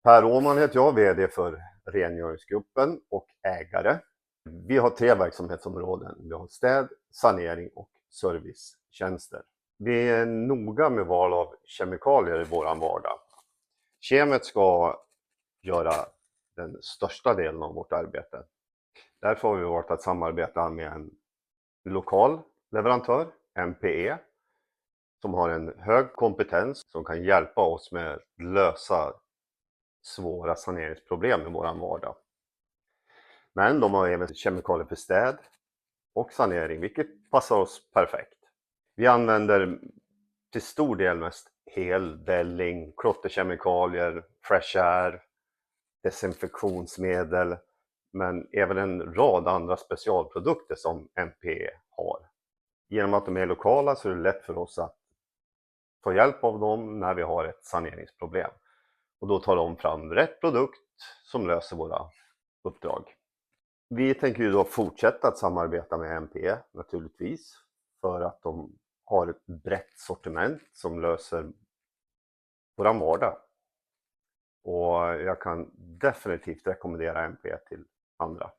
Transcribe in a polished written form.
Per Åhman heter jag, VD för Rengöringsgruppen och ägare. Vi har 3 verksamhetsområden. Vi har städ, sanering och servicetjänster. Vi är noga med val av kemikalier i vår vardag. Kemet ska göra den största delen av vårt arbete. Därför har vi valt att samarbeta med en lokal leverantör, MPE, som har en hög kompetens som kan hjälpa oss med att lösa svåra saneringsproblem i vår vardag. Men de har även kemikalier för städ och sanering, vilket passar oss perfekt. Vi använder till stor del mest helbälling, klotterkemikalier, fresh air, desinfektionsmedel, men även en rad andra specialprodukter som MPE har. Genom att de är lokala så är det lätt för oss att få hjälp av dem när vi har ett saneringsproblem. Och då tar de fram rätt produkt som löser våra uppdrag. Vi tänker ju då fortsätta att samarbeta med MPE naturligtvis, för att de har ett brett sortiment som löser vår vardag. Och jag kan definitivt rekommendera MPE till andra.